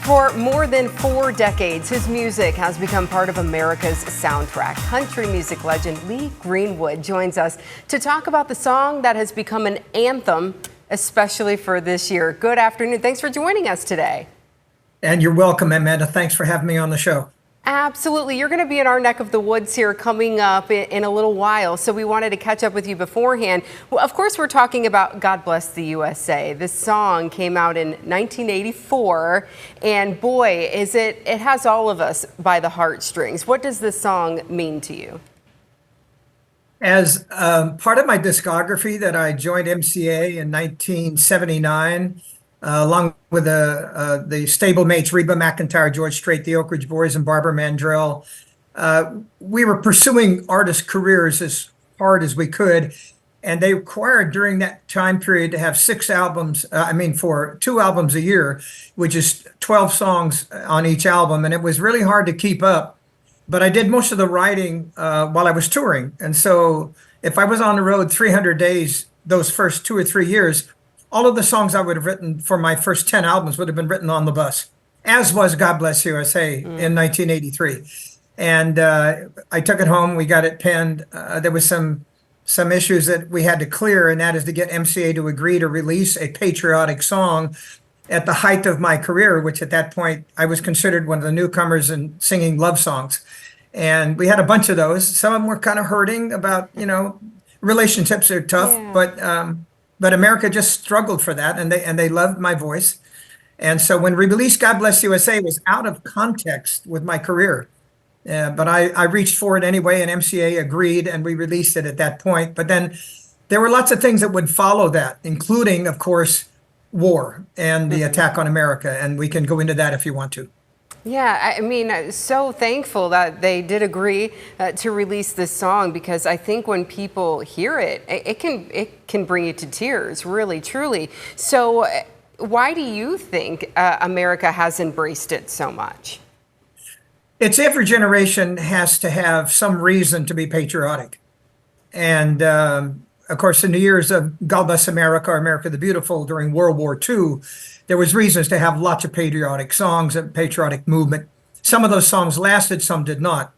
For more than 4 decades, his music has become part of America's soundtrack. Country music legend Lee Greenwood joins us to talk about the song that has become an anthem, especially for this year. Good afternoon. Thanks for joining us today. And you're welcome, Amanda. Thanks for having me on the show. Absolutely. You're going to be in our neck of the woods here coming up in a little while, so we wanted to catch up with you beforehand. Well, of course, we're talking about God Bless the USA. This song came out in 1984, and boy, it has all of us by the heartstrings. What does this song mean to you? As part of my discography that I joined MCA in 1979, along with the stablemates Reba McEntire, George Strait, the Oak Ridge Boys, and Barbara Mandrell. We were pursuing artist careers as hard as we could, and they required during that time period to have 6 albums, for 2 albums a year, which is 12 songs on each album, and it was really hard to keep up. But I did most of the writing while I was touring, and so if I was on the road 300 days those first 2 or 3 years, all of the songs I would have written for my first 10 albums would have been written on the bus, as was God Bless USA in 1983. And I took it home. We got it penned. There was some issues that we had to clear, and that is to get MCA to agree to release a patriotic song at the height of my career, which at that point I was considered one of the newcomers in singing love songs. And we had a bunch of those. Some of them were kind of hurting about, relationships are tough, yeah. But America just struggled for that, and they loved my voice. And so when we released God Bless USA, it was out of context with my career. But I reached for it anyway, and MCA agreed, and we released it at that point. But then there were lots of things that would follow that, including, of course, war and the attack on America. And we can go into that if you want to. Yeah, so thankful that they did agree to release this song, because I think when people hear it, it can bring you to tears, really, truly. So why do you think America has embraced it so much? It's every generation has to have some reason to be patriotic. And of course, in the years of God Bless America or America the Beautiful during World War II, there was reasons to have lots of patriotic songs and patriotic movement. Some of those songs lasted, some did not.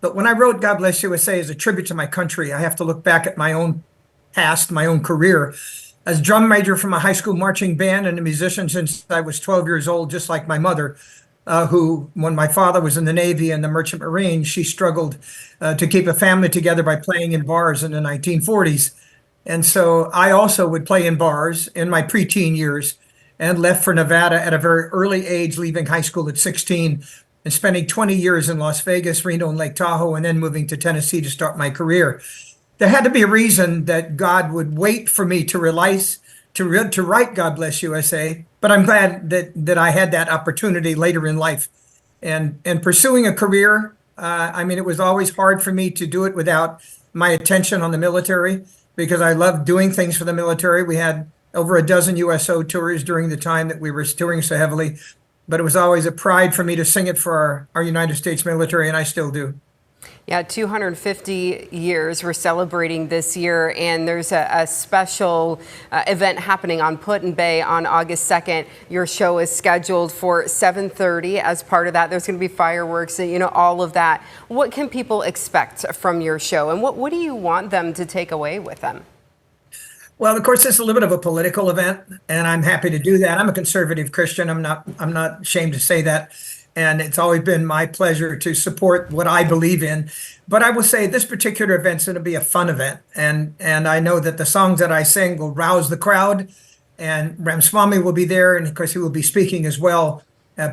But when I wrote God Bless USA as a tribute to my country, I have to look back at my own past, my own career. As drum major from a high school marching band and a musician since I was 12 years old, just like my mother, who, when my father was in the Navy and the Merchant Marines, she struggled to keep a family together by playing in bars in the 1940s. And so I also would play in bars in my preteen years, and left for Nevada at a very early age, leaving high school at 16 and spending 20 years in Las Vegas, Reno, and Lake Tahoe, and then moving to Tennessee to start my career. There had to be a reason that God would wait for me to write God Bless USA, but I'm glad that I had that opportunity later in life. And pursuing a career, it was always hard for me to do it without my attention on the military, because I loved doing things for the military. We had over a dozen USO tours during the time that we were touring so heavily, but it was always a pride for me to sing it for our United States military, and I still do. Yeah, 250 years we're celebrating this year, and there's a special event happening on Put-in-Bay on August 2nd. Your show is scheduled for 7:30. As part of that, there's going to be fireworks, all of that. What can people expect from your show, and what do you want them to take away with them? Well, of course, it's a little bit of a political event, and I'm happy to do that. I'm a conservative Christian. I'm not ashamed to say that. And it's always been my pleasure to support what I believe in. But I will say this particular event's going to be a fun event. And I know that the songs that I sing will rouse the crowd. And Ramaswamy will be there. And of course, he will be speaking as well.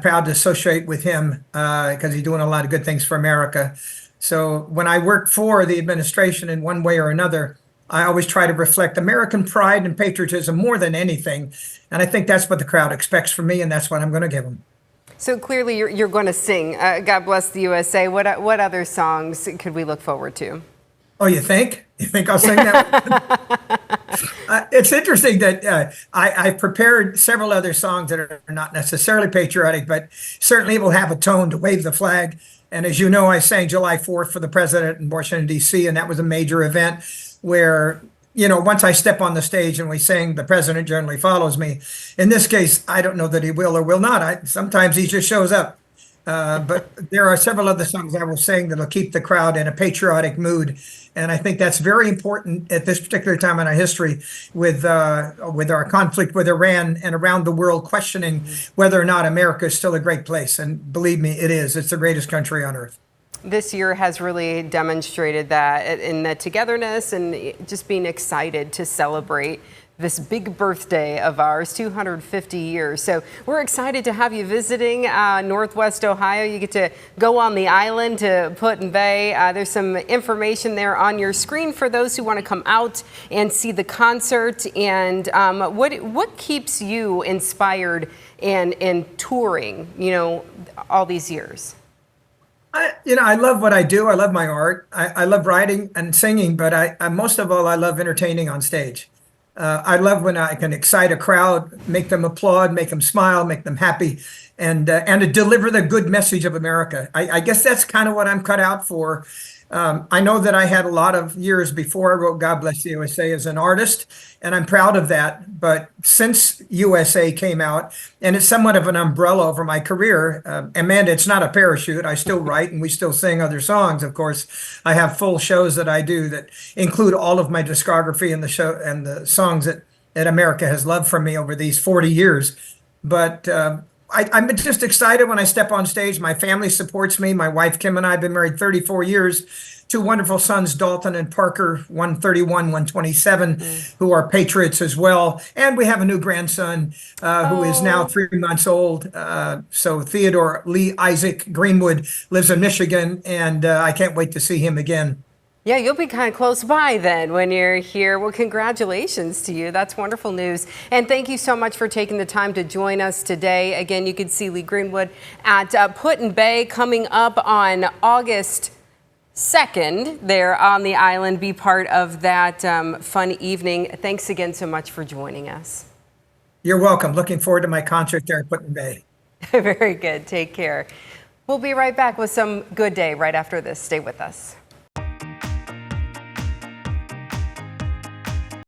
Proud to associate with him because he's doing a lot of good things for America. So when I work for the administration in one way or another, I always try to reflect American pride and patriotism more than anything. And I think that's what the crowd expects from me, and that's what I'm going to give them. So clearly you're going to sing God Bless the USA. What other songs could we look forward to? Oh, you think? You think I'll sing that? It's interesting that I've prepared several other songs that are not necessarily patriotic, but certainly will have a tone to wave the flag. And as you know, I sang July 4th for the president in Washington, D.C., and that was a major event where once I step on the stage and we sing, the president generally follows me. In this case, I don't know that he will or will not. Sometimes he just shows up. But there are several other songs I will sing that'll keep the crowd in a patriotic mood. And I think that's very important at this particular time in our history with our conflict with Iran and around the world questioning whether or not America is still a great place. And believe me, it is. It's the greatest country on earth. This year has really demonstrated that in the togetherness and just being excited to celebrate this big birthday of ours, 250 years. So we're excited to have you visiting Northwest Ohio. You get to go on the island to Put-in-Bay. There's some information there on your screen for those who want to come out and see the concert. And what keeps you inspired and touring, all these years? I love what I do. I love my art. I love writing and singing, but I most of all, I love entertaining on stage. I love when I can excite a crowd, make them applaud, make them smile, make them happy, and to deliver the good message of America. I guess that's kind of what I'm cut out for. I know that I had a lot of years before I wrote God Bless the USA as an artist, and I'm proud of that. But since USA came out, and it's somewhat of an umbrella over my career, Amanda, it's not a parachute. I still write and we still sing other songs. Of course, I have full shows that I do that include all of my discography and the show and the songs that America has loved from me over these 40 years. But I'm just excited when I step on stage. My family supports me. My wife, Kim, and I have been married 34 years. Two wonderful sons, Dalton and Parker, 131, 127, who are patriots as well. And we have a new grandson who is now 3 months old. So Theodore Lee Isaac Greenwood lives in Michigan, and I can't wait to see him again. Yeah, you'll be kind of close by then when you're here. Well, congratulations to you. That's wonderful news. And thank you so much for taking the time to join us today. Again, you can see Lee Greenwood at Put-in-Bay coming up on August 2nd there on the island. Be part of that fun evening. Thanks again so much for joining us. You're welcome. Looking forward to my concert there at Put-in-Bay. Very good. Take care. We'll be right back with some Good Day right after this. Stay with us.